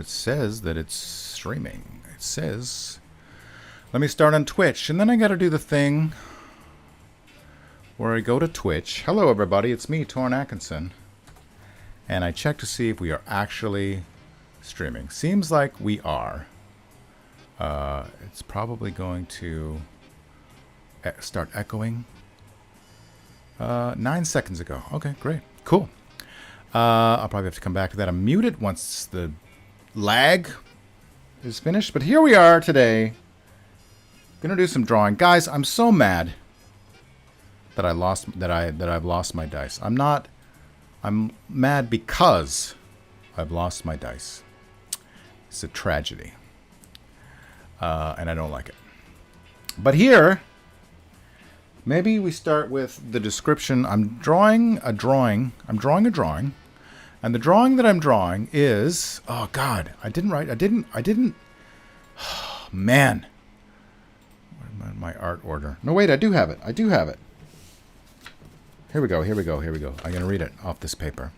it says that it's streaming. It says, let me start on Twitch, and then I got to do the thing where I go to Twitch. Hello, everybody. It's me, Torn Atkinson. And I check to see if we are actually streaming. Seems like we are. It's probably going to start echoing. 9 seconds ago. Okay, great. Cool. I'll probably have to come back to that. I'm muted once the lag is finished. But here we are today. Gonna do some drawing. Guys, I'm so mad that I've lost my dice. I'm mad because I've lost my dice. It's a tragedy. And I don't like it. But here, maybe we start with the description. I'm drawing a drawing. And the drawing that I'm drawing is, oh God, I didn't, oh, man. My art order. No, wait, I do have it. Here we go. I'm going to read it off this paper,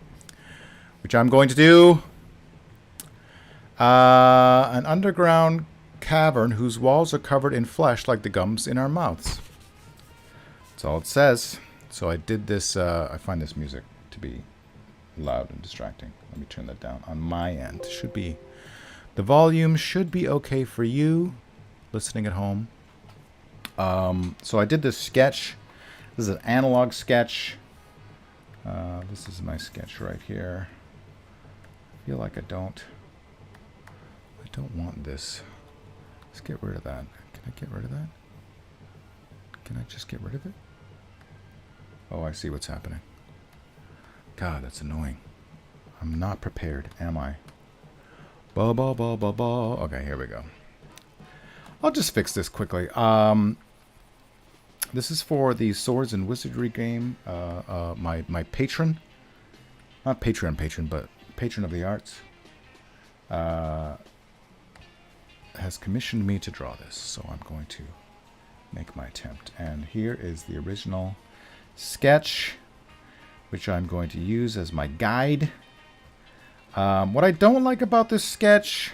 which I'm going to do. An underground cavern whose walls are covered in flesh like the gums in our mouths. That's all it says. So I did this. I find this music to be loud and distracting. Let me turn that down on my end. The volume should be okay for you listening at home. So I did this sketch. This is an analog sketch. This is my sketch right here. I feel like I don't want this. Let's get rid of that. Can I get rid of that? Can I just get rid of it? Oh, I see what's happening. God, that's annoying. I'm not prepared, am I? Okay, here we go. I'll just fix this quickly. This is for the Swords and Wizardry game. My patron, not patron, but patron of the arts, has commissioned me to draw this. So I'm going to make my attempt. And here is the original sketch, which I'm going to use as my guide. What I don't like about this sketch,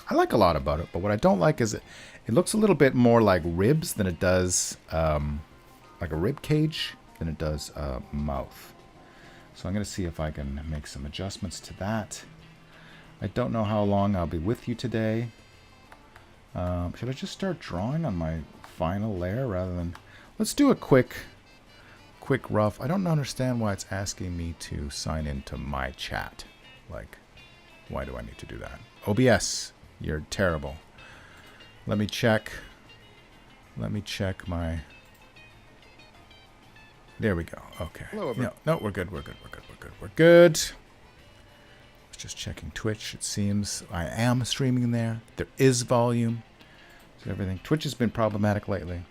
I like a lot about it, but what I don't like is it looks a little bit more like ribs than it does, like a rib cage, than it does mouth. So I'm going to see if I can make some adjustments to that. I don't know how long I'll be with you today. Should I just start drawing on my final layer rather than... Let's do a quick rough. I don't understand why it's asking me to sign into my chat. Like, why do I need to do that? OBS, you're terrible. Let me check my... There we go. Okay. Hello, no, we're good. We're good. Just checking Twitch. It seems I am streaming there. There is volume. So everything. Twitch has been problematic lately.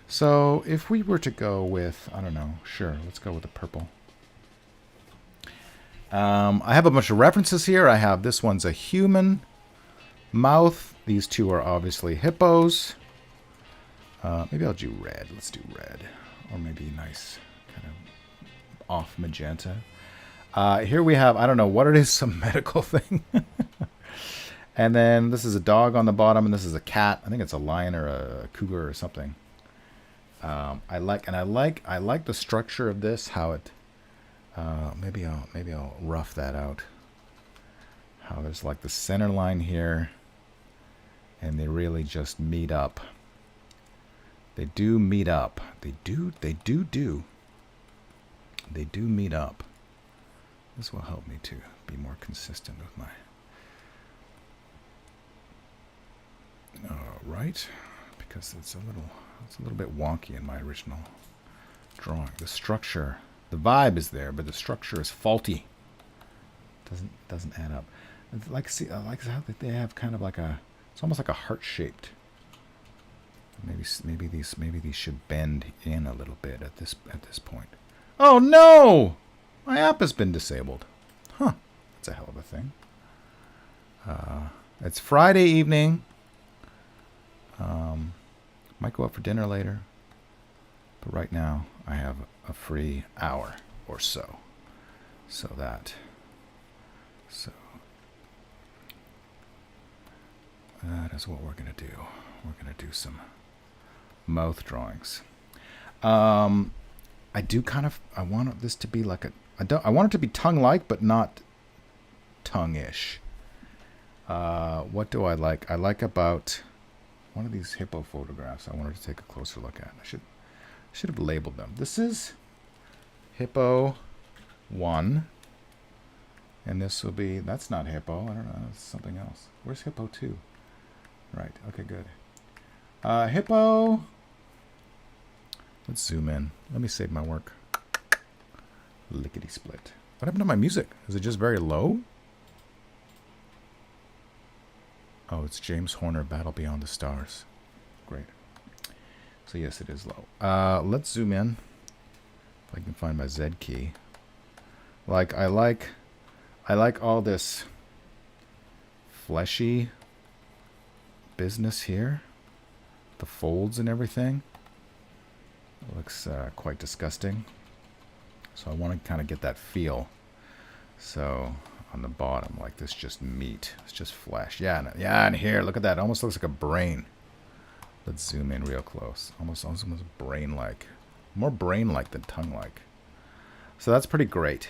So if we were to go with, I don't know, sure, let's go with the purple. I have a bunch of references here. I have, this one's a human mouth. These two are obviously hippos. Maybe I'll do red. Let's do red. Or maybe nice kind of off magenta. Here we have, I don't know what it is, some medical thing. And then this is a dog on the bottom, and this is a cat. I think it's a lion or a cougar or something. I like the structure of this, how it, maybe I'll rough that out. How there's like the center line here, and they really just meet up. They do meet up. They do meet up. This will help me to be more consistent with my... right? Because it's a little bit wonky in my original drawing. The structure, the vibe is there, but the structure is faulty. Doesn't add up. I like how they have kind of like a... It's almost like a heart-shaped. Maybe these should bend in a little bit at this point. Oh no! My app has been disabled. Huh. That's a hell of a thing. It's Friday evening. Might go out for dinner later. But right now, I have a free hour or so. So that is what we're going to do. We're going to do some mouth drawings. I do kind of, I want this to be like I want it to be tongue-like, but not tongue-ish. What do I like? I like about one of these hippo photographs I wanted to take a closer look at. I should have labeled them. This is hippo 1. And this will be, that's not hippo. I don't know, it's something else. Where's hippo 2? Right, okay, good. Hippo. Let's zoom in. Let me save my work. Lickety split. What happened to my music? Is it just very low? Oh, it's James Horner, Battle Beyond the Stars. Great. So yes, it is low. Let's zoom in. If I can find my Z key. Like, I like all this fleshy business here. The folds and everything. It looks quite disgusting. So I want to kind of get that feel. So on the bottom, like this, just meat. It's just flesh. Yeah, and here, look at that. It almost looks like a brain. Let's zoom in real close. Almost brain-like. More brain-like than tongue-like. So that's pretty great.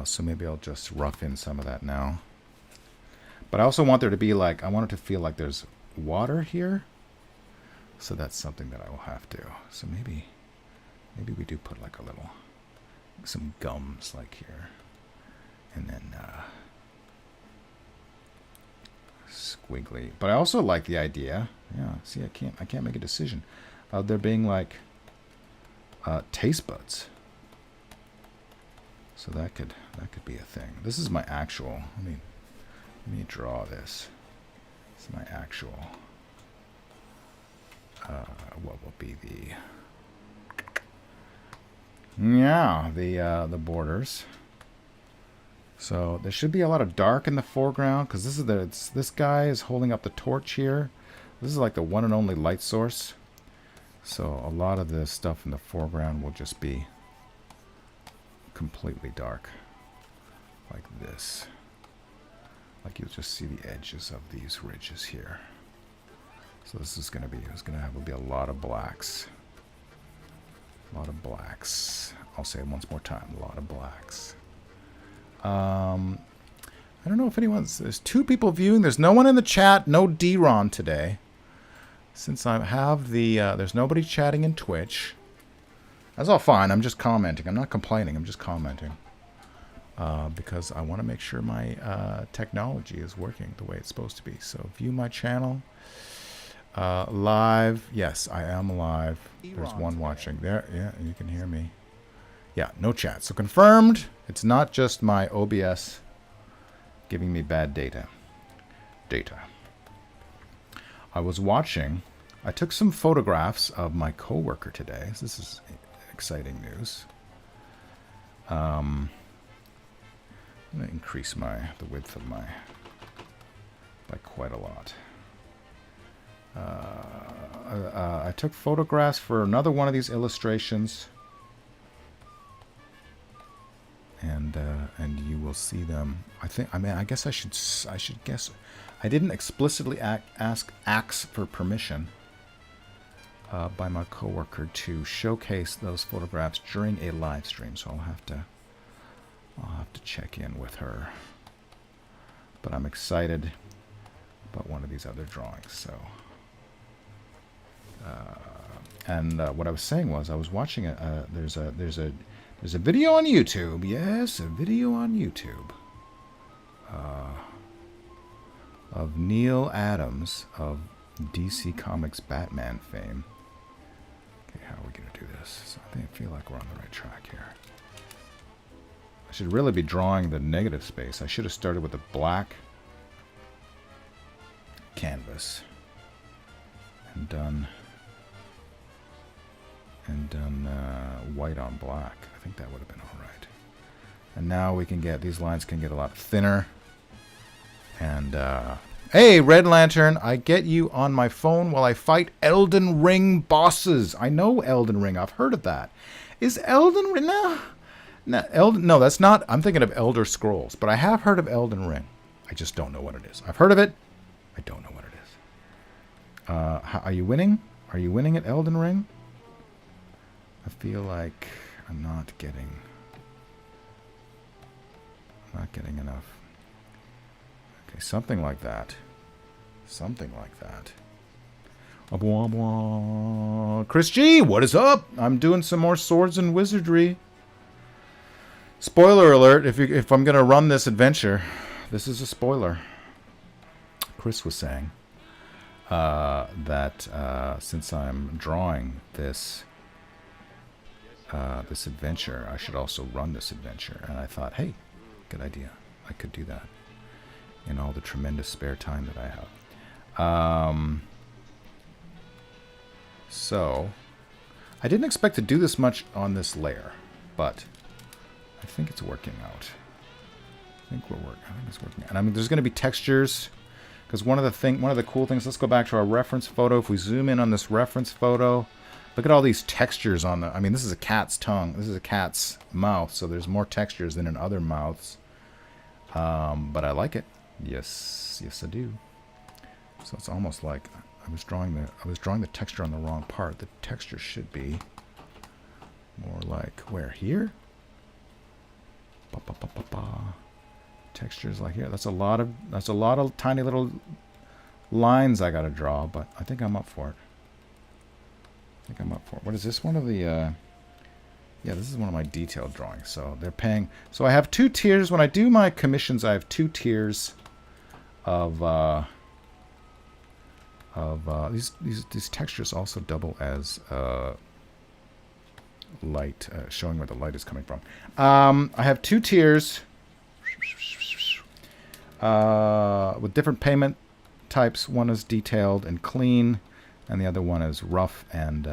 So maybe I'll just rough in some of that now. But I also want there to be like, I want it to feel like there's water here. So that's something that I will have to. So maybe we do put like a little, some gums like here. And then squiggly. But I also like the idea. Yeah, see, I can't make a decision. There being like taste buds. So that could be a thing. This is my actual. Let me draw this. This is my actual. What will be the borders. So there should be a lot of dark in the foreground because this guy is holding up the torch here. This is like the one and only light source. So a lot of the stuff in the foreground will just be completely dark, like this. Like you'll just see the edges of these ridges here. So this is going to be, will be a lot of blacks. A lot of blacks. I'll say it once more time. A lot of blacks. I don't know if there's 2 people viewing. There's no one in the chat. No D-Ron today. Since I have there's nobody chatting in Twitch. That's all fine. I'm just commenting. I'm not complaining. I'm just commenting. Because I want to make sure my technology is working the way it's supposed to be. So view my channel. Live. Yes, I am live. There's one watching there. Yeah, you can hear me. Yeah, no chat. So confirmed. It's not just my OBS giving me bad data. I was watching. I took some photographs of my coworker today. This is exciting news. I'm going to increase the width of by quite a lot. I took photographs for another one of these illustrations, and you will see them. I guess I should guess. I didn't explicitly ask for permission by my coworker to showcase those photographs during a live stream, so I'll have to check in with her. But I'm excited about one of these other drawings. So, what I was saying was I was watching there's a video on YouTube. Yes, a video on YouTube of Neil Adams of DC Comics Batman fame. Okay, how are we gonna do this? So I feel like we're on the right track here. I should really be drawing the negative space. I should have started with the black canvas and done white on black. I think that would have been all right. And now we can get, these lines can get a lot thinner. And hey, Red Lantern, I get you on my phone while I fight Elden Ring bosses. I know Elden Ring. I've heard of that. Is Elden Ring? No, that's not. I'm thinking of Elder Scrolls, but I have heard of Elden Ring. I just don't know what it is. I've heard of it. I don't know what it is. Are you winning? Are you winning at Elden Ring? I feel like I'm not getting enough. Okay, something like that. Something like that. Chris G, what is up? I'm doing some more Swords and Wizardry. Spoiler alert, if I'm going to run this adventure, this is a spoiler. Chris was saying that since I'm drawing this this adventure, I should also run this adventure. And I thought, hey, good idea. I could do that in all the tremendous spare time that I have. So, I didn't expect to do this much on this layer, but I think it's working out. I think it's working out. And I mean, there's going to be textures, because one of the cool things. Let's go back to our reference photo. If we zoom in on this reference photo, look at all these textures on the. I mean, this is a cat's tongue. This is a cat's mouth, so there's more textures than in other mouths. But I like it. Yes, I do. So it's almost like I was drawing the texture on the wrong part. The texture should be more like where here. Textures like here. That's a lot of tiny little lines I got to draw, but I think I'm up for it. What is this? One of the yeah, this is one of my detailed drawings. So they're paying. So I have 2 tiers when I do my commissions. I have 2 tiers of these textures also double as light, showing where the light is coming from. I have 2 tiers with different payment types. One is detailed and clean, and the other one is rough and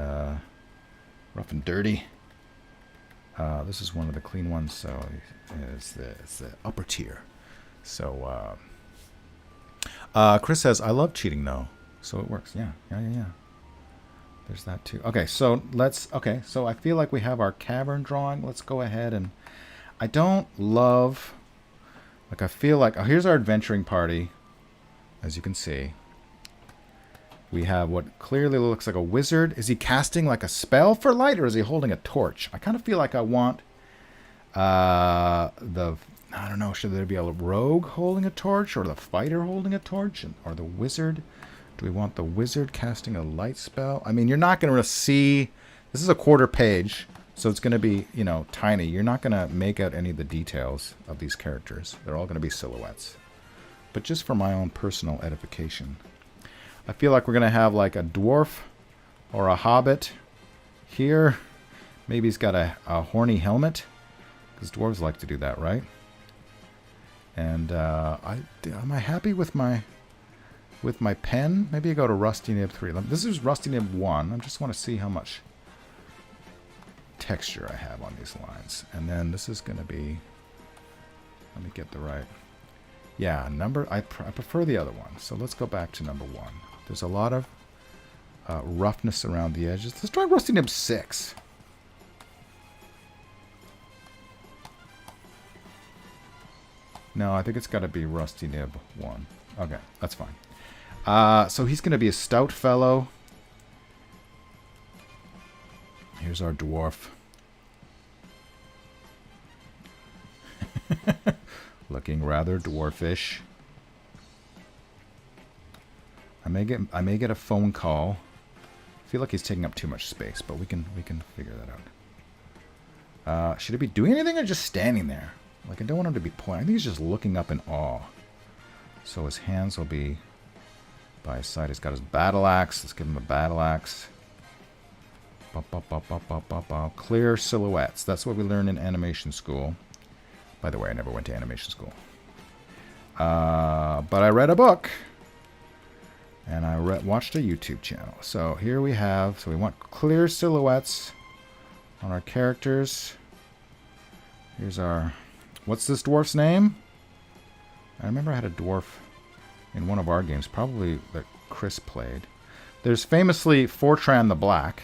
dirty. This is one of the clean ones, so it's the upper tier. So Chris says, I love cheating though, so it works. Yeah. There's that too. Okay, so so I feel like we have our cavern drawing. Let's go ahead and I don't love, like I feel like, here's our adventuring party. As you can see, we have what clearly looks like a wizard. Is he casting like a spell for light, or is he holding a torch? I kind of feel like I want I don't know, should there be a rogue holding a torch, or the fighter holding a torch, or the wizard? Do we want the wizard casting a light spell? I mean, you're not going to see... This is a quarter page, so it's going to be, tiny. You're not going to make out any of the details of these characters. They're all going to be silhouettes. But just for my own personal edification, I feel like we're going to have like a dwarf or a hobbit here. Maybe he's got a horny helmet, because dwarves like to do that, right? And am I happy with my pen? Maybe I go to Rusty Nib 3. This is Rusty Nib 1. I just want to see how much texture I have on these lines. And then this is going to be, let me get the right. Yeah, I prefer the other one. So let's go back to number 1. There's a lot of roughness around the edges. Let's try Rusty Nib 6. No, I think it's got to be Rusty Nib 1. Okay, that's fine. So he's going to be a stout fellow. Here's our dwarf. Looking rather dwarfish. I may get a phone call. I feel like he's taking up too much space, but we can figure that out. Should he be doing anything or just standing there? Like, I don't want him to be pointing. I think he's just looking up in awe. So his hands will be by his side. He's got his battle axe. Let's give him a battle axe. Clear silhouettes. That's what we learned in animation school. By the way, I never went to animation school. But I read a book. And I watched a YouTube channel. So here we have... So we want clear silhouettes on our characters. Here's our... What's this dwarf's name? I remember I had a dwarf in one of our games, probably that Chris played. There's famously Fortran the Black,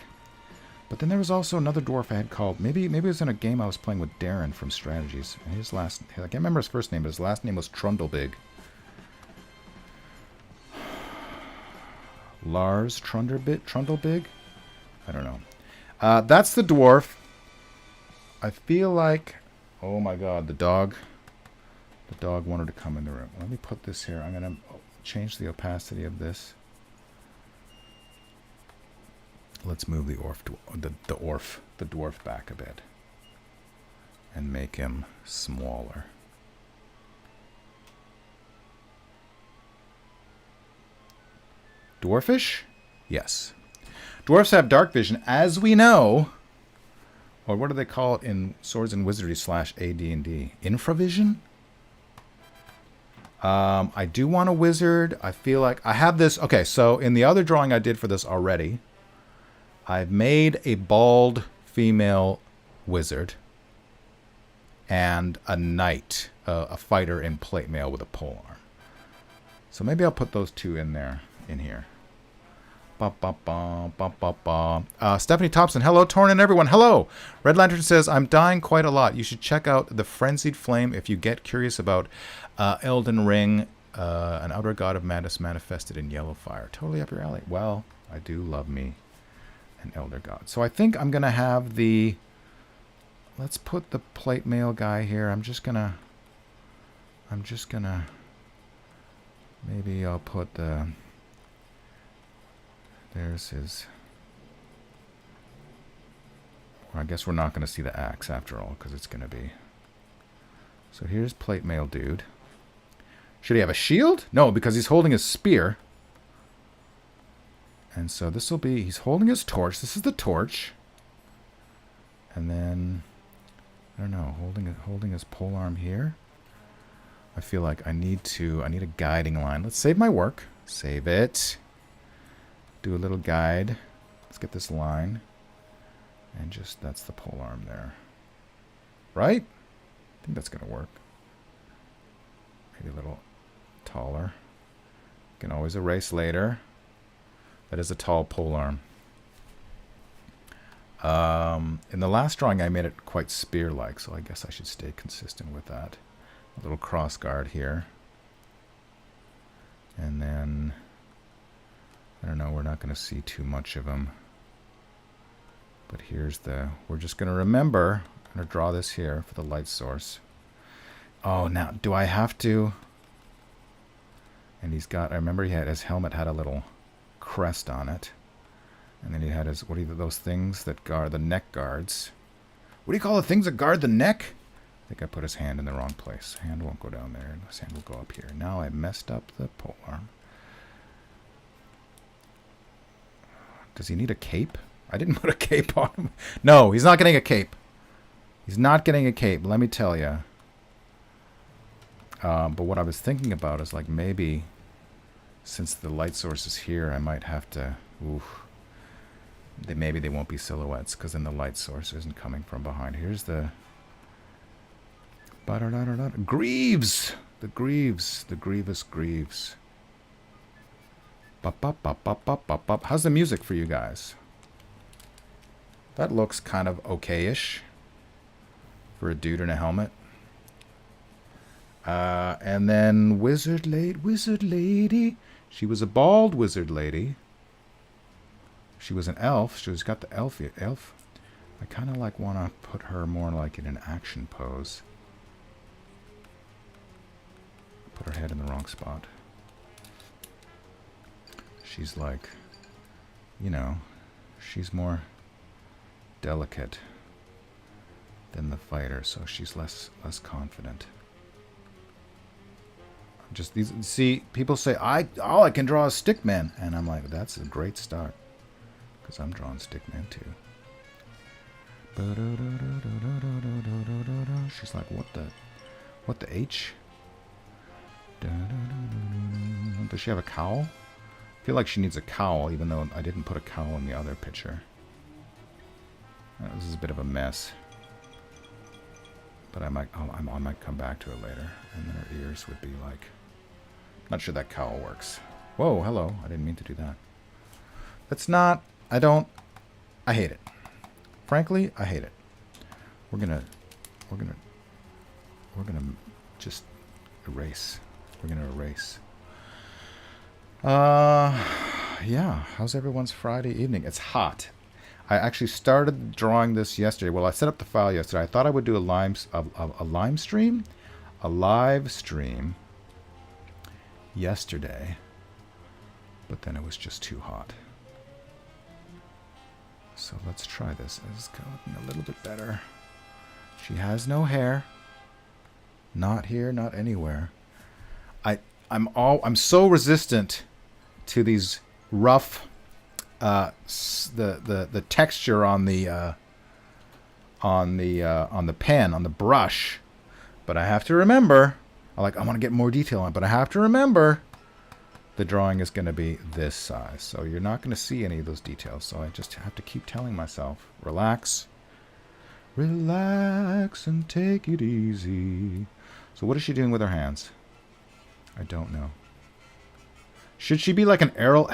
but then there was also another dwarf I had called, maybe it was in a game I was playing with Darren from Strategies. And his last, I can't remember his first name, but his last name was Trundlebig. Lars Trundlebig? I don't know. That's the dwarf. I feel like... Oh my god, the dog. The dog wanted to come in the room. Let me put this here. I'm going to change the opacity of this. Let's move the dwarf back a bit. And make him smaller. Dwarfish? Yes. Dwarfs have dark vision, as we know. Or what do they call it in Swords and Wizardry / AD&D? Infravision? I do want a wizard. I feel like I have this. Okay, so in the other drawing I did for this already, I've made a bald female wizard and a knight, a fighter in plate mail with a polearm. So maybe I'll put those two in there, in here. Stephanie Thompson, hello. Torn and everyone, hello. Red Lantern says, I'm dying quite a lot. You should check out The Frenzied Flame if you get curious about Elden Ring, an outer god of madness manifested in yellow fire. Totally up your alley. Well, I do love me an elder god. So I think I'm going to have the... Let's put the plate mail guy here. I'm just going to... Maybe I'll put the... There's his... Well, I guess we're not going to see the axe after all, because it's going to be... So here's plate mail dude. Should he have a shield? No, because he's holding his spear. And so this will be... He's holding his torch. This is the torch. And then... I don't know. Holding his polearm here. I feel like I need a guiding line. Let's save my work. Save it. Do a little guide. Let's get this line. And just, that's the polearm there. Right? I think that's going to work. Maybe a little taller. You can always erase later. That is a tall polearm. In the last drawing, I made it quite spear-like, so I guess I should stay consistent with that. A little cross guard here. And then... I don't know, we're not going to see too much of them. But here's the... We're just going to remember... I'm going to draw this here for the light source. Oh, now, do I have to... And he's got... I remember his helmet had a little crest on it. And then he had his... What are those things that guard... The neck guards. What do you call the things that guard the neck? I think I put his hand in the wrong place. Hand won't go down there. His hand will go up here. Now I messed up the polearm. Does he need a cape? I didn't put a cape on him. No, he's not getting a cape. He's not getting a cape, let me tell you. But what I was thinking about is like maybe since the light source is here, I might have to... Maybe they won't be silhouettes because then the light source isn't coming from behind. Here's the... Greaves! The Greaves. The Grievous Greaves. How's the music for you guys? That looks kind of okay-ish for a dude in a helmet. And then Wizard Lady. She was a bald wizard lady. She was an elf. She's got the elf. I kind of like want to put her more like in an action pose. Put her head in the wrong spot. She's like, you know, she's more delicate than the fighter, so she's less confident. Just these, see, people say all I can draw is Stickman, and I'm like, that's a great start, because I'm drawing Stickman too. She's like, what the H? Does she have a cowl? I feel like she needs a cowl, even though I didn't put a cowl in the other picture. This is a bit of a mess. But I might come back to it later. And then her ears would be like... Not sure that cowl works. Whoa, hello. I didn't mean to do that. That's not... I hate it. Frankly, I hate it. We're gonna just erase. We're gonna erase. Yeah, how's everyone's Friday evening? It's hot. I actually started drawing this yesterday. Well, I set up the file yesterday. I thought I would do a live stream yesterday, but then it was just too hot. So let's try this. It's looking a little bit better. She has no hair. Not here, not anywhere. I'm so resistant to these rough the texture on the pen, on the brush. But I have to remember, I want to get more detail on it, but I have to remember the drawing is going to be this size. So you're not going to see any of those details. So I just have to keep telling myself, relax. Relax and take it easy. So what is she doing with her hands? I don't know. Should she be like an Errol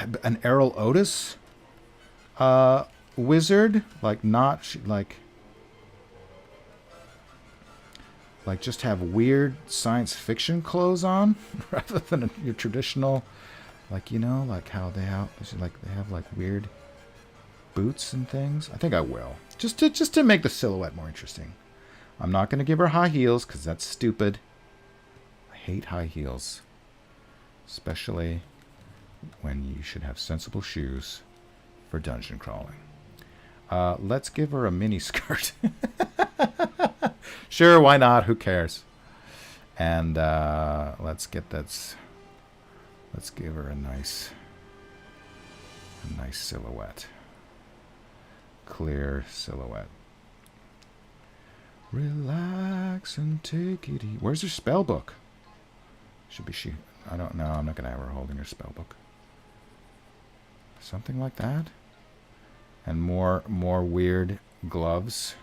Otis wizard? Like not like just have weird science fiction clothes on rather than your traditional, like, you know, like how they have like weird boots and things. I think I will, just to make the silhouette more interesting. I'm not going to give her high heels because that's stupid. I hate high heels, especially when you should have sensible shoes for dungeon crawling. Let's give her a mini skirt. Sure, why not? Who cares? And let's give her a nice silhouette. Clear silhouette. Relax and take it easy. Where's her spell book? Should be she. I don't know. I'm not going to have her holding her spell book. Something like that. And more weird gloves.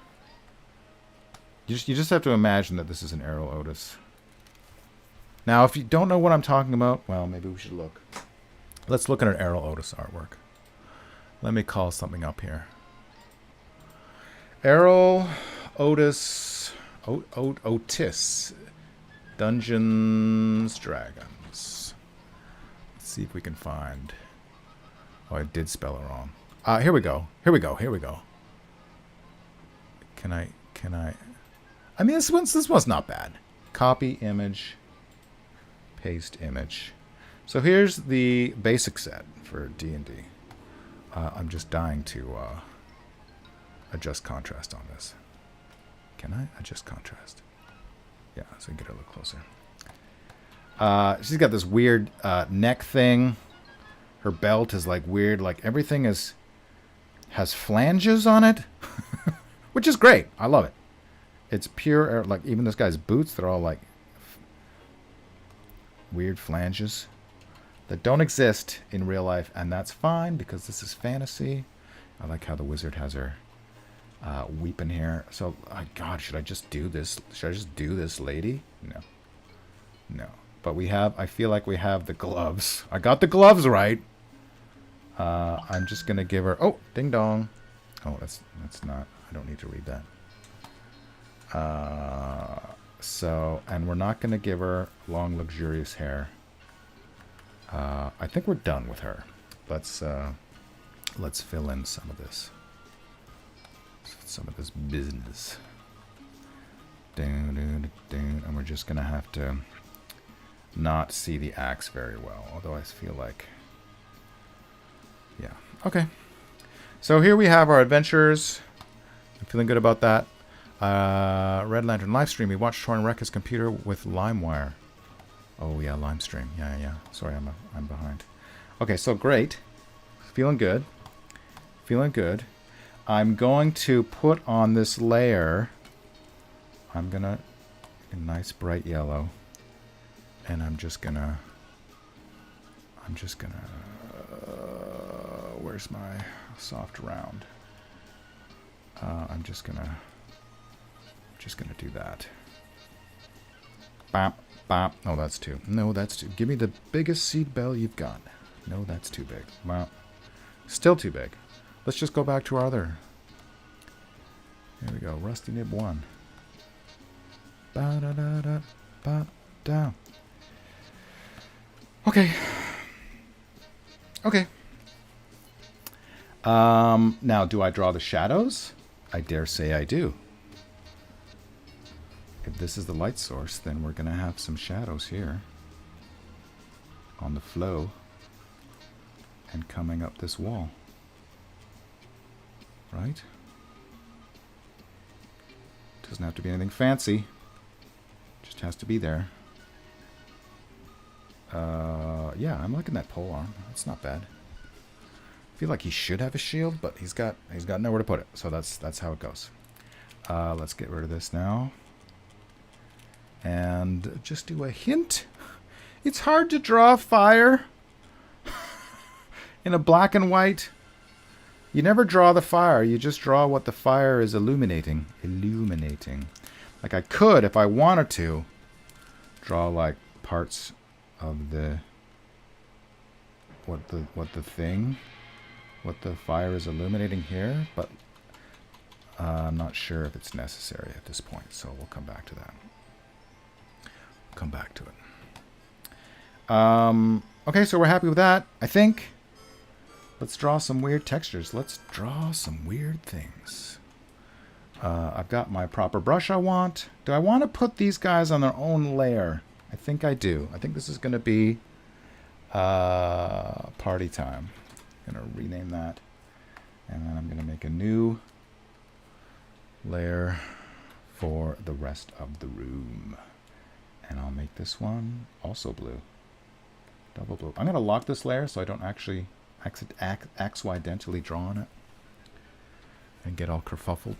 You just have to imagine that this is an Errol Otis. Now, if you don't know what I'm talking about, well, maybe we should look. Let's look at an Errol Otis artwork. Let me call something up here. Errol Otis. Otis. Dungeons, Dragons. Let's see if we can find. Oh, I did spell it wrong. Here we go. Can I? I mean, this one's not bad. Copy image, paste image. So here's the basic set for D&D. I'm just dying to adjust contrast on this. Can I adjust contrast? Yeah, so I can get her a little closer. She's got this weird neck thing. Her belt is like weird, like everything has flanges on it, which is great. I love it. It's pure, like even this guy's boots, they're all like weird flanges that don't exist in real life, and that's fine because this is fantasy. I like how the wizard has her weeping here. So, God, should I just do this? Should I just do this lady? No. But I feel like we have the gloves. I got the gloves right. I'm just going to give her... Oh, ding dong. Oh, that's not... I don't need to read that. And we're not going to give her long, luxurious hair. I think we're done with her. Let's fill in some of this. Some of this business. And we're just going to have to not see the axe very well. Although I feel like... Yeah. Okay. So here we have our adventures. I'm feeling good about that. Red Lantern Livestream. We watched Torn wreck his computer with LimeWire. Oh yeah, Livestream. Yeah. Sorry, I'm behind. Okay, so great. Feeling good. I'm going to put on this layer. I'm gonna a nice bright yellow, and I'm just gonna. Where's my soft round? I'm just gonna do that. Bop, bop. Oh, that's two. No, that's two. Give me the biggest seed bell you've got. No, that's too big. Wow. Still too big. Let's just go back to our other. Here we go. Rusty Nib 1. Ba da da da ba da. Okay. Now, do I draw the shadows? I dare say I do. If this is the light source, then we're going to have some shadows here on the flow and coming up this wall. Right? Doesn't have to be anything fancy. Just has to be there. Yeah, I'm liking that pole arm. It's not bad. I feel like he should have a shield, but he's got nowhere to put it. So that's how it goes. Let's get rid of this now. And just do a hint. It's hard to draw fire in a black and white. You never draw the fire. You just draw what the fire is illuminating. Like I could, if I wanted to, draw like parts of the what the fire is illuminating here, but I'm not sure if it's necessary at this point, so we'll come back to that. Come back to it. Okay, so we're happy with that, I think. Let's draw some weird textures. Let's draw some weird things. I've got my proper brush I want. Do I want to put these guys on their own layer? I think I do. I think this is going to be party time. I'm going to rename that. And then I'm going to make a new layer for the rest of the room. And I'll make this one also blue. Double blue. I'm going to lock this layer so I don't actually accidentally draw on it and get all kerfuffled.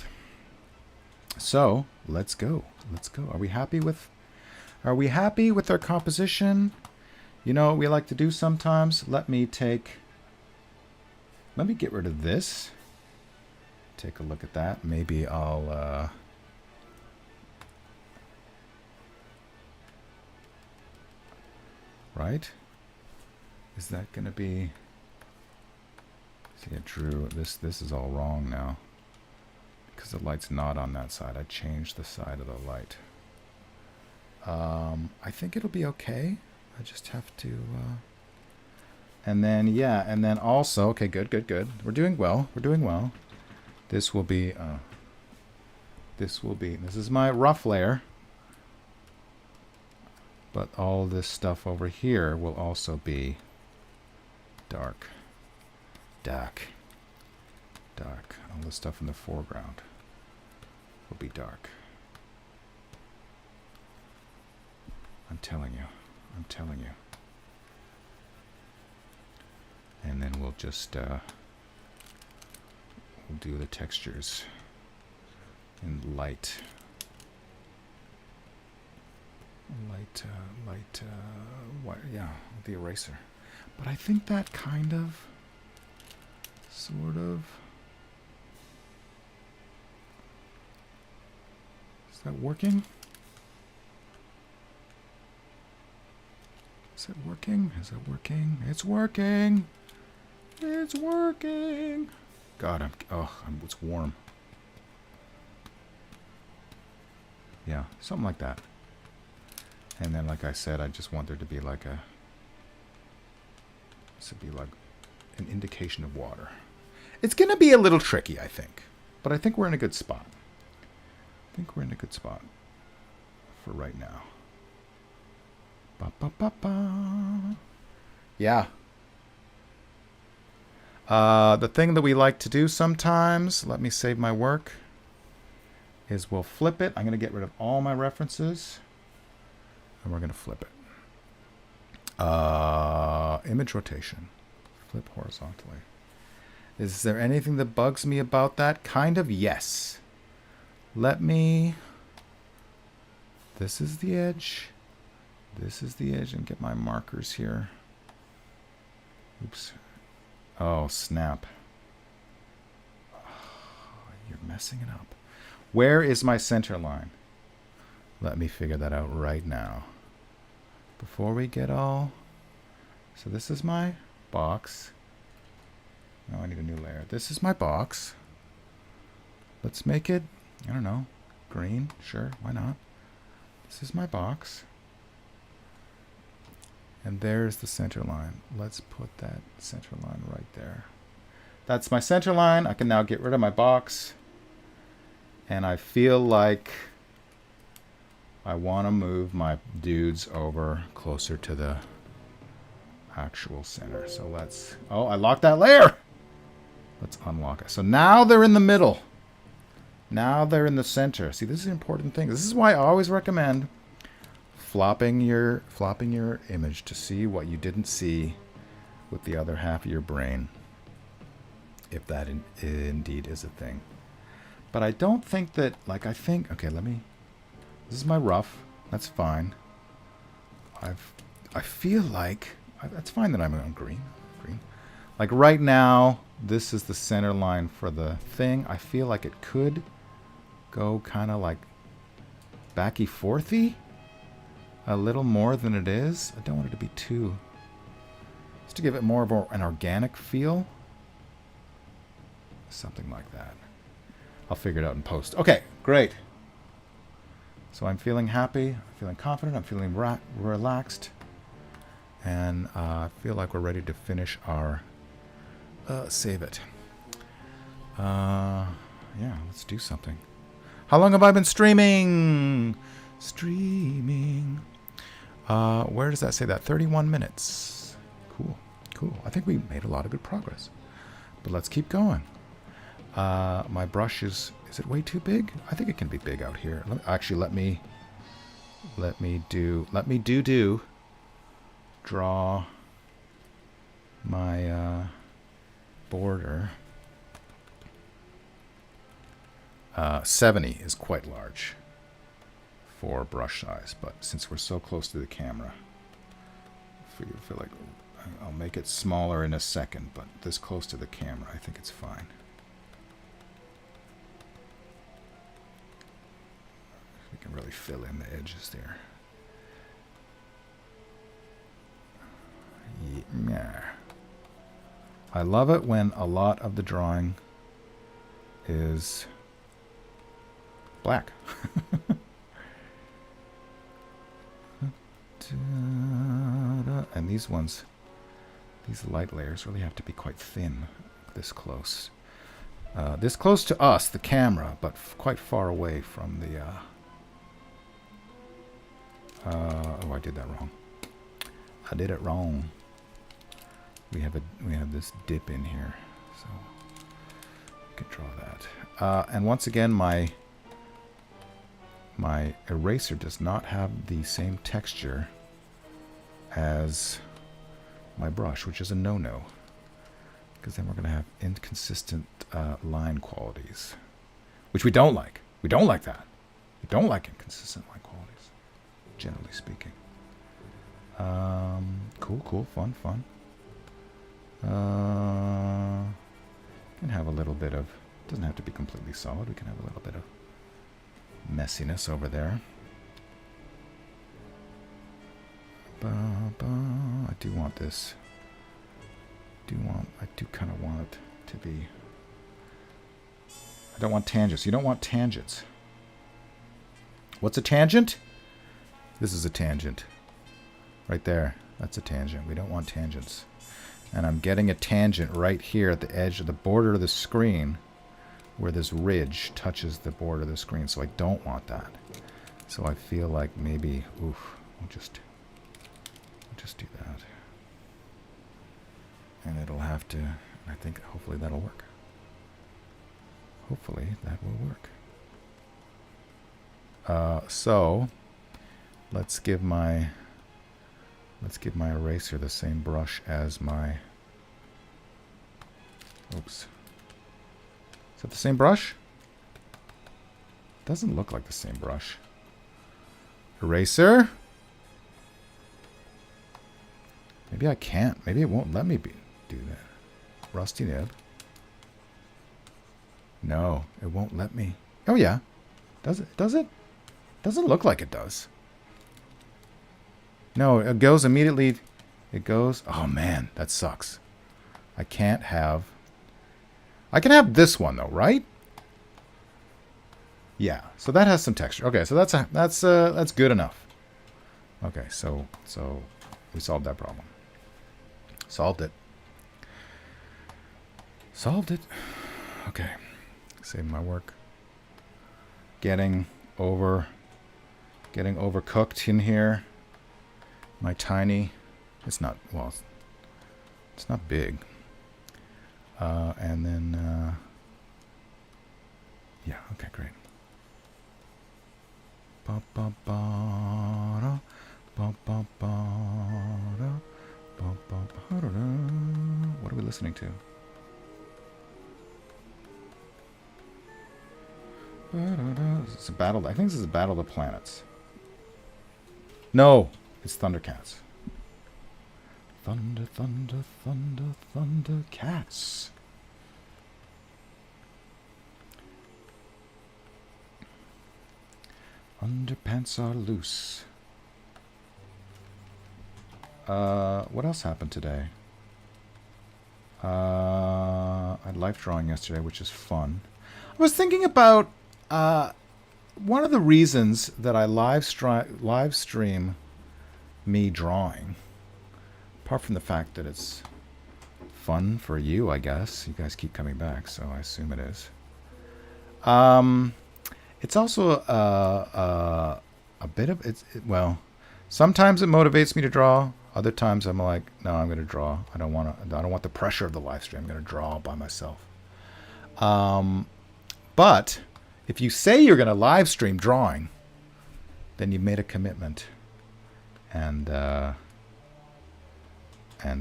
So let's go. Let's go. Are we happy with our composition? You know what we like to do sometimes? Let me get rid of this. Take a look at that. Maybe I'll right? Is that gonna be? See, I drew this. This is all wrong now because the light's not on that side. I changed the side of the light. I think it'll be okay. I just have to. And then yeah, and then also okay, good. We're doing well. This will be. This is my rough layer. But all this stuff over here will also be dark. All the stuff in the foreground will be dark. I'm telling you. And then we'll just we'll do the textures in light, yeah, the eraser. But I think that kind of, sort of, is that working? Is it working? Is it working? It's working. It's working. God, it's warm. Yeah, something like that. And then, like I said, I just want there to be like a, this would be like an indication of water. It's going to be a little tricky, I think. But I think we're in a good spot. For right now. Yeah. The thing that we like to do sometimes, let me save my work, is we'll flip it. I'm going to get rid of all my references. And we're going to flip it. Image rotation. Flip horizontally. Is there anything that bugs me about that? Kind of, yes. Let me... This is the edge. This is the edge. And get my markers here. Oops. Oh, snap. Oh, you're messing it up. Where is my center line? Let me figure that out right now. Before we get all... So this is my box. No, I need a new layer. This is my box. Let's make it, I don't know, green. Sure, why not? This is my box. And there's the center line. Let's put that center line right there. That's my center line. I can now get rid of my box. And I feel like I want to move my dudes over closer to the actual center. So let's... Oh, I locked that layer! Let's unlock it. So now they're in the middle. Now they're in the center. See, this is an important thing. This is why I always recommend flopping your image to see what you didn't see with the other half of your brain. If that indeed is a thing. But I don't think that, like, I think... Okay, let me... This is my rough. That's fine. I feel like... That's fine that I'm on green. Like, right now, this is the center line for the thing. I feel like it could go kind of like backy-forthy. A little more than it is. I don't want it to be too... Just to give it more of an organic feel. Something like that. I'll figure it out in post. Okay, great. So I'm feeling happy, I'm feeling confident, I'm feeling relaxed, and I feel like we're ready to finish our save it. Yeah, let's do something. How long have I been streaming? Where does that say that? 31 minutes. Cool. I think we made a lot of good progress. But let's keep going. My brush is it way too big? I think it can be big out here. Let me draw my border. 70 is quite large for brush size, but since we're so close to the camera, I feel like I'll make it smaller in a second, but this close to the camera, I think it's fine. We can really fill in the edges there. Yeah. I love it when a lot of the drawing is black. And these ones, these light layers really have to be quite thin, this close. This close to us, the camera, but quite far away from the... oh, I did that wrong. I did it wrong. We have this dip in here, so we can draw that. And once again, my eraser does not have the same texture as my brush, which is a no-no, because then we're going to have inconsistent line qualities, which we don't like. We don't like that. We don't like inconsistent line qualities, generally speaking. Cool, fun. Can have a little bit of, doesn't have to be completely solid. We can have a little bit of messiness over there. I do want this. I do kind of want it to be. I don't want tangents. You don't want tangents. What's a tangent? This is a tangent. Right there. That's a tangent. We don't want tangents. And I'm getting a tangent right here at the edge of the border of the screen where this ridge touches the border of the screen. So I don't want that. So I feel like maybe, we'll just do that. And it'll have to, I think hopefully that'll work. Hopefully that will work. So let's give my eraser the same brush as my, oops. Is that the same brush? Doesn't look like the same brush. Eraser? Maybe I can't. Maybe it won't let me do that. Rusty nib. No, it won't let me. Oh yeah. Does it? Does it? Doesn't look like it does. No, it goes immediately. It goes. Oh man, that sucks. I can't have. I can have this one though, right? Yeah. So that has some texture. Okay, so that's good enough. Okay, so we solved that problem. Solved it. Solved it. Okay. Save my work. Getting overcooked in here. My tiny, it's not, well, it's not big. And then, yeah, okay, great. What are we listening to? It's a battle. I think this is a Battle of the Planets. No, it's Thundercats. Thunder, thunder, thunder, thunder cats. Underpants are loose. What else happened today? I had life drawing yesterday, which is fun. I was thinking about one of the reasons that I live stream me drawing, apart from the fact that it's fun for you, I guess. You guys keep coming back, so I assume it is. It's also a bit of well, sometimes it motivates me to draw. Other times I'm like, no, I'm going to draw. I don't want the pressure of the live stream. I'm going to draw by myself. But if you say you're going to live stream drawing, then you've made a commitment. And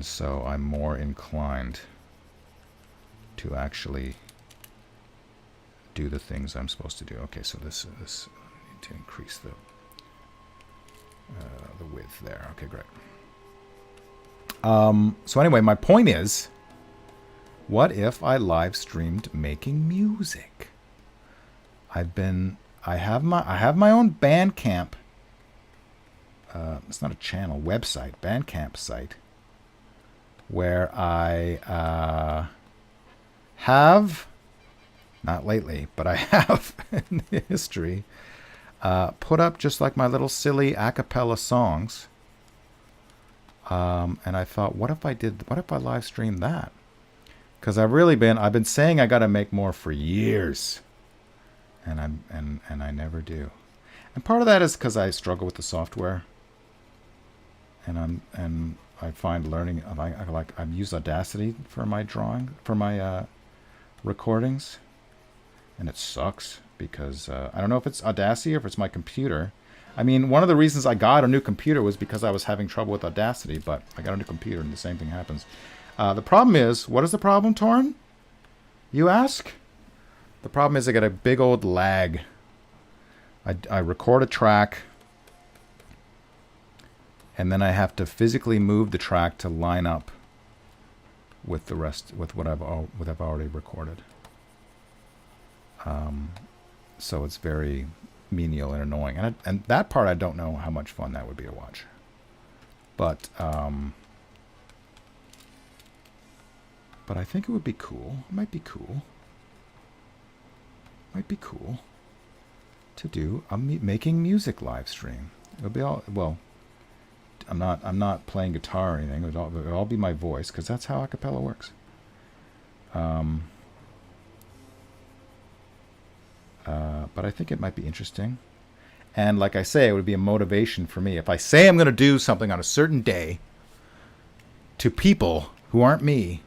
so I'm more inclined to actually do the things I'm supposed to do. Okay, so this I need to increase the width there. Okay, great. So anyway, my point is, what if I live streamed making music? I have my own Bandcamp. It's not a channel, website, Bandcamp site, where I have, not lately, but I have in the history, put up just like my little silly a cappella songs. And I thought, what if I live streamed that? Because I've been saying I got to make more for years, and I never do. And part of that is because I struggle with the software, and I find learning. I've used Audacity for my drawing, for my recordings, and it sucks because I don't know if it's Audacity or if it's my computer. I mean, one of the reasons I got a new computer was because I was having trouble with Audacity, but I got a new computer and the same thing happens. The problem is, what is the problem, Torn? You ask? The problem is I get a big old lag. I record a track, and then I have to physically move the track to line up with the rest, with what I've already recorded. So it's very menial and annoying, and that part I don't know how much fun that would be to watch. But I think it would be cool. It might be cool. Might be cool to do a making music live stream. It'll be all well. I'm not playing guitar or anything. It'll all be my voice because that's how a cappella works. But I think it might be interesting. And like I say, it would be a motivation for me. If I say I'm going to do something on a certain day to people who aren't me,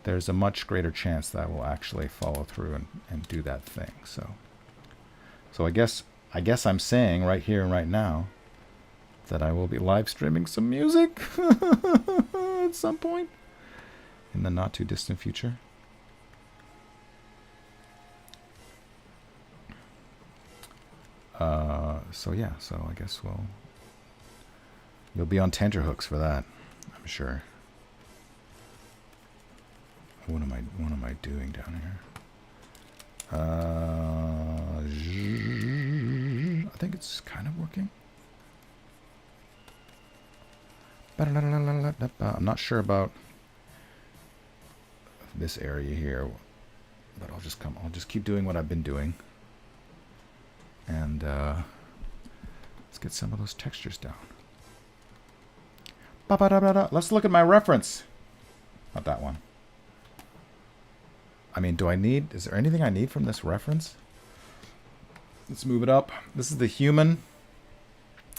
there's a much greater chance that I will actually follow through and do that thing. So I guess I'm saying right here and right now that I will be live streaming some music at some point in the not too distant future. So yeah, so I guess you'll be on tenterhooks for that, I'm sure. What am I doing down here? I think it's kind of working. I'm not sure about this area here, but I'll just keep doing what I've been doing. And let's get some of those textures down. Let's look at my reference. Not that one. I mean, is there anything I need from this reference? Let's move it up. This is the human.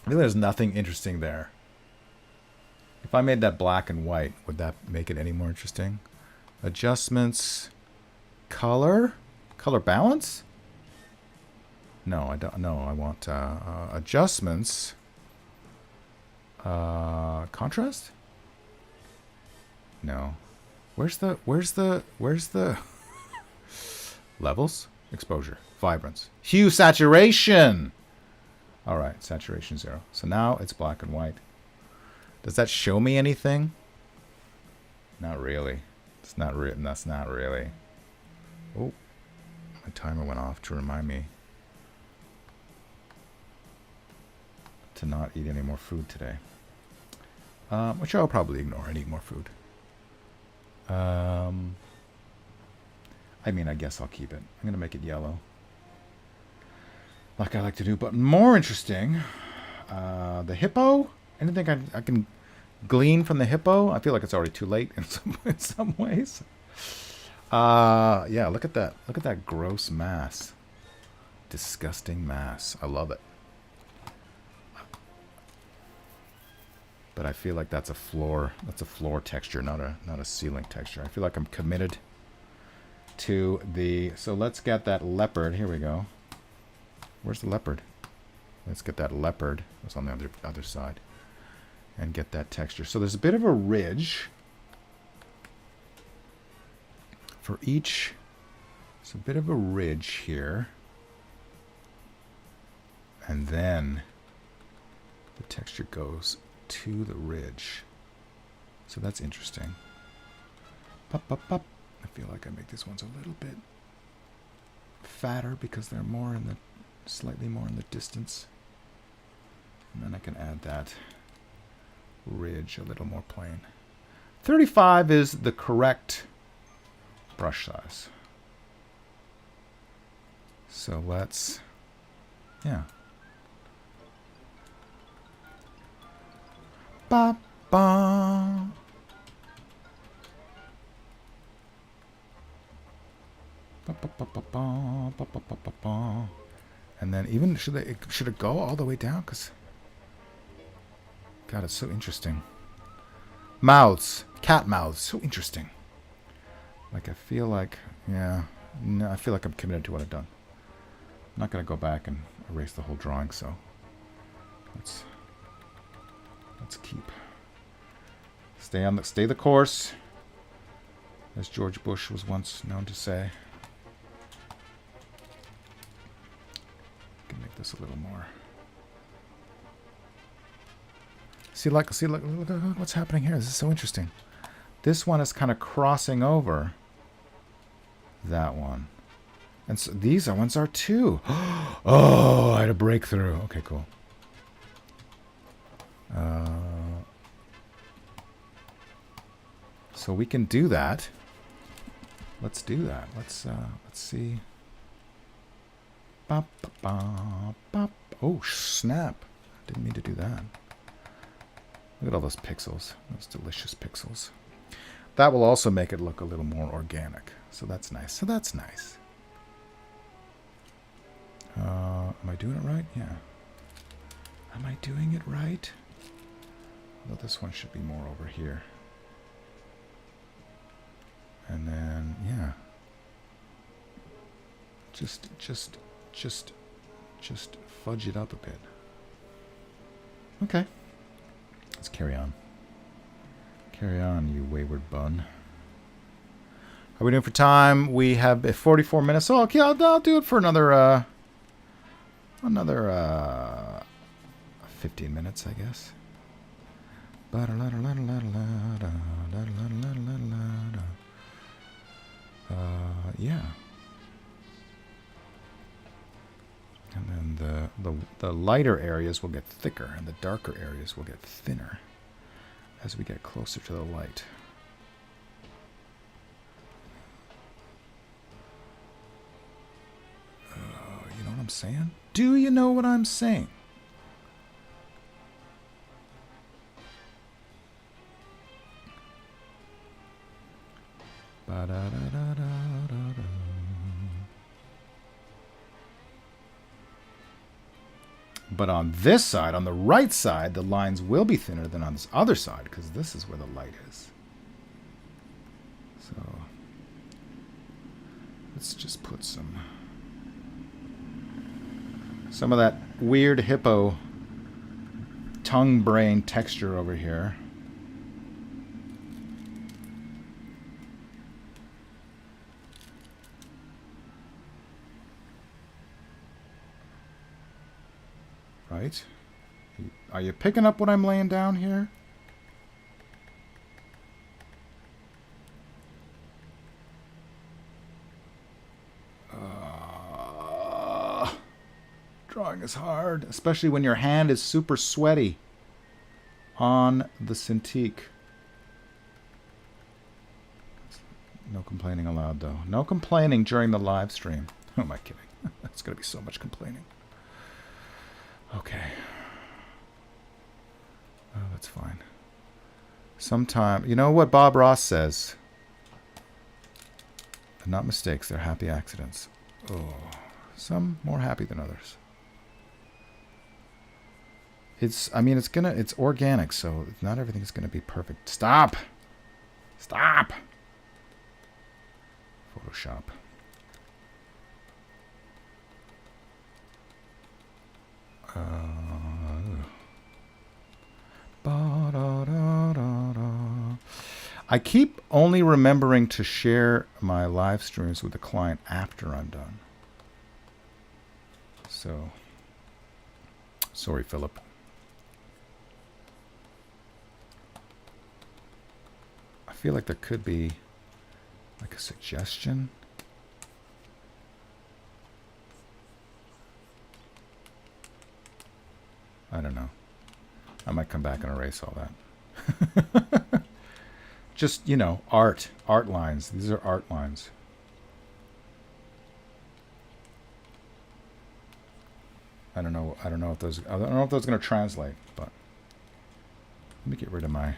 I feel there's nothing interesting there. If I made that black and white, would that make it any more interesting? Adjustments, color balance? No, I don't. No, I want adjustments. Contrast? No. Where's the levels? Exposure, vibrance, hue, saturation. All right, saturation 0. So now it's black and white. Does that show me anything? Not really. It's not written. That's not really. Oh, my timer went off to remind me to not eat any more food today. Which I'll probably ignore and eat more food. I mean, I guess I'll keep it. I'm going to make it yellow, like I like to do. But more interesting, the hippo. Anything I can glean from the hippo? I feel like it's already too late in some ways. Yeah, look at that. Look at that gross mass. Disgusting mass. I love it. But I feel like that's a floor. That's a floor texture, not a ceiling texture. I feel like I'm committed to the. So let's get that leopard. Here we go. Where's the leopard? Let's get that leopard. It's on the other side, and get that texture. So there's a bit of a ridge for each. It's a bit of a ridge here, and then the texture goes to the ridge. So that's interesting. Pop, pop, pop. I feel like I make these ones a little bit fatter because they're more in the, slightly more in the distance. And then I can add that ridge a little more plain. 35 is the correct brush size. So let's, yeah. Ba ba. Ba ba ba ba ba ba ba ba ba. And then even should it go all the way down? Cause God, it's so interesting. Mouths, cat mouths, so interesting. Like I feel like, yeah, no, I feel like I'm committed to what I've done. I'm not gonna go back and erase the whole drawing, so let's keep stay the course, as George Bush was once known to say. Can make this a little more. See, look what's happening here. This is so interesting. This one is kind of crossing over that one. And so these ones are too. Oh, I had a breakthrough. Okay, cool. So we can do that. Let's do that. Let's see. Bop, bop, bop. Oh, snap. Didn't mean to do that. Look at all those pixels. Those delicious pixels. That will also make it look a little more organic. So that's nice. So that's nice. Am I doing it right? Yeah. Am I doing it right? Although this one should be more over here. And then, yeah. Just fudge it up a bit. Okay. Let's carry on. Carry on, you wayward bun. How are we doing for time? We have 44 minutes. Oh, okay, I'll do it for another 15 minutes, I guess. Yeah. And then the lighter areas will get thicker, and the darker areas will get thinner as we get closer to the light. You know what I'm saying? Do you know what I'm saying? Ba-da-da-da-da. But on this side, on the right side, the lines will be thinner than on this other side, because this is where the light is. So let's just put some of that weird hippo tongue brain texture over here. Right? Are you picking up what I'm laying down here? Drawing is hard, especially when your hand is super sweaty on the Cintiq. No complaining allowed, though. No complaining during the live stream. Who am I kidding? That's going to be so much complaining. Okay. Oh, that's fine. Sometime, you know what Bob Ross says? They're not mistakes, they're happy accidents. Oh, some more happy than others. It's organic, so not everything's gonna be perfect. Stop! Stop! Photoshop. I keep only remembering to share my live streams with the client after I'm done. So, sorry, Philip. I feel like there could be like a suggestion. I don't know. I might come back and erase all that. Just, you know, art lines. These are art lines. I don't know if those are going to translate, but let me get rid of my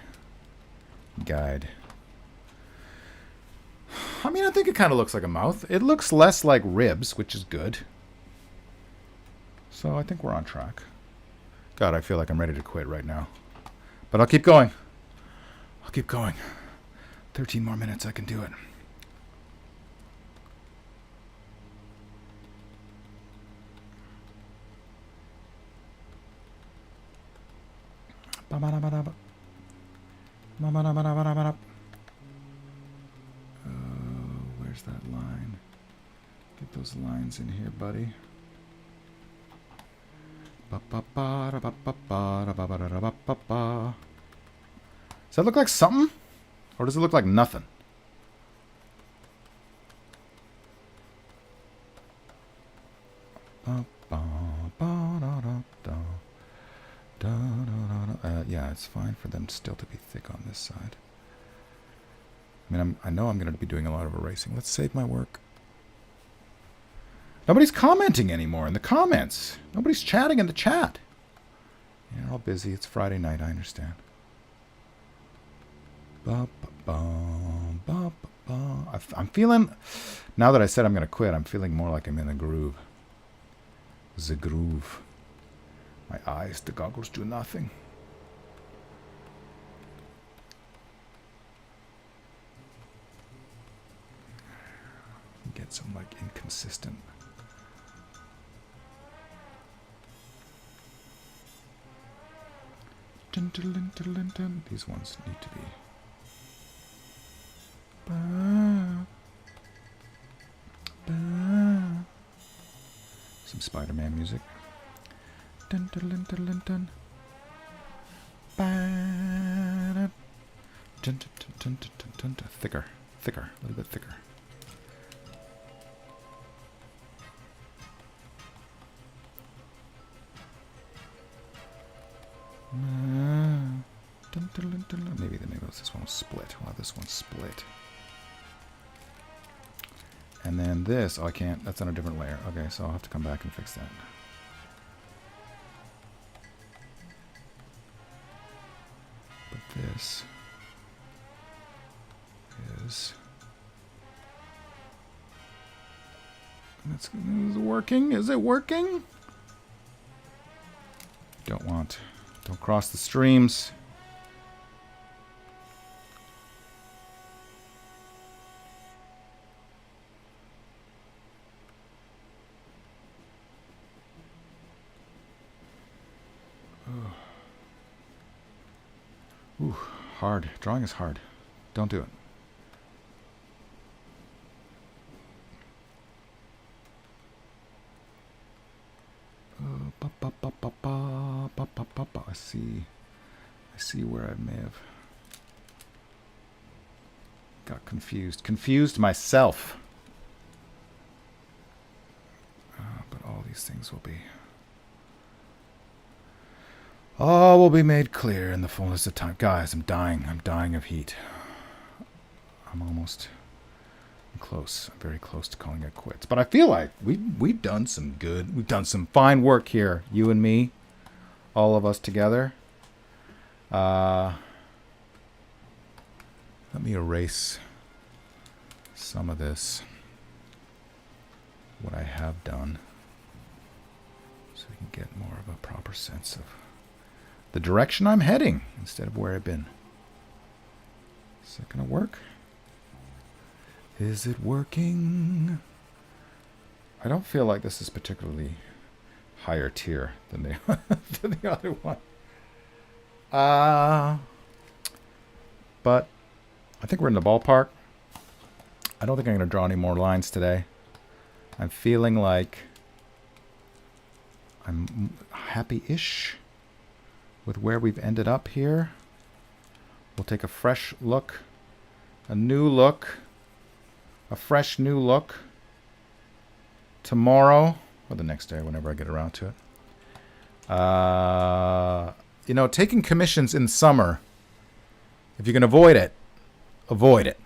guide. I mean, I think it kind of looks like a mouth. It looks less like ribs, which is good. So I think we're on track. God, I feel like I'm ready to quit right now. But I'll keep going. 13 more minutes, I can do it. Where's that line? Get those lines in here, buddy. Does that look like something? Or does it look like nothing? Yeah, it's fine for them still to be thick on this side. I mean, I know I'm going to be doing a lot of erasing. Let's save my work. Nobody's commenting anymore in the comments. Nobody's chatting in the chat. You're all busy. It's Friday night. I understand. I'm feeling, now that I said I'm going to quit, I'm feeling more like I'm in a groove. The groove. My eyes, the goggles do nothing. Get some like inconsistent. These ones need to be. Some Spider-Man music. Thicker, a little bit thicker. Maybe this one will split. Well, this one's split. And then this, oh, I can't. That's on a different layer. Okay, so I'll have to come back and fix that. But this is Is it working? Is it working? Don't cross the streams. Ooh, hard. Drawing is hard. Don't do it. I see where I may have got confused. Confused myself. But all these things will be made clear in the fullness of time. Guys, I'm dying. I'm dying of heat. I'm close. I'm very close to calling it quits. But I feel like we've done some good. We've done some fine work here. You and me. All of us together. Let me erase some of this. What I have done. So we can get more of a proper sense of the direction I'm heading instead of where I've been. Is that going to work? Is it working? I don't feel like this is particularly higher tier than the other one. But I think we're in the ballpark. I don't think I'm going to draw any more lines today. I'm feeling like I'm happy-ish with where we've ended up here. We'll take a fresh look, a new look, a fresh new look tomorrow or the next day, whenever I get around to it. You know, taking commissions in summer, if you can avoid it, avoid it.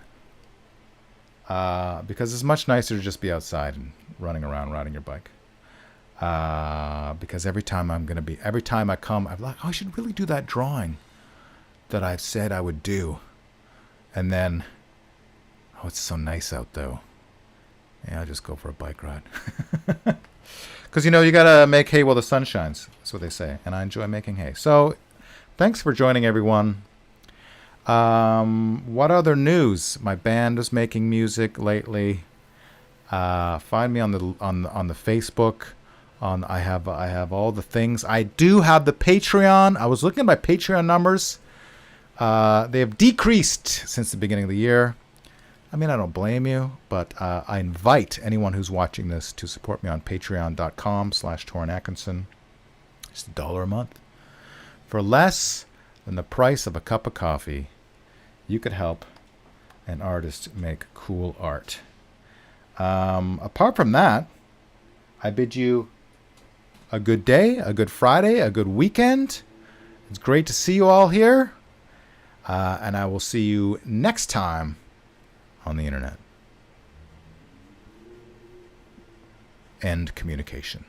Because it's much nicer to just be outside and running around, riding your bike. Because every time I come, I'm like, oh, I should really do that drawing that I've said I would do. And then, oh, it's so nice out though. Yeah, I'll just go for a bike ride. Because, you know, you got to make hay while the sun shines. That's what they say. And I enjoy making hay. So, thanks for joining, everyone. What other news? My band is making music lately. Find me on the Facebook. I have all the things. I do have the Patreon. I was looking at my Patreon numbers. They have decreased since the beginning of the year. I mean, I don't blame you, but I invite anyone who's watching this to support me on patreon.com/Torrin Atkinson. It's $1 a month. For less than the price of a cup of coffee, you could help an artist make cool art. Apart from that, I bid you a good day, a good Friday, a good weekend. It's great to see you all here. And I will see you next time on the internet. End communication.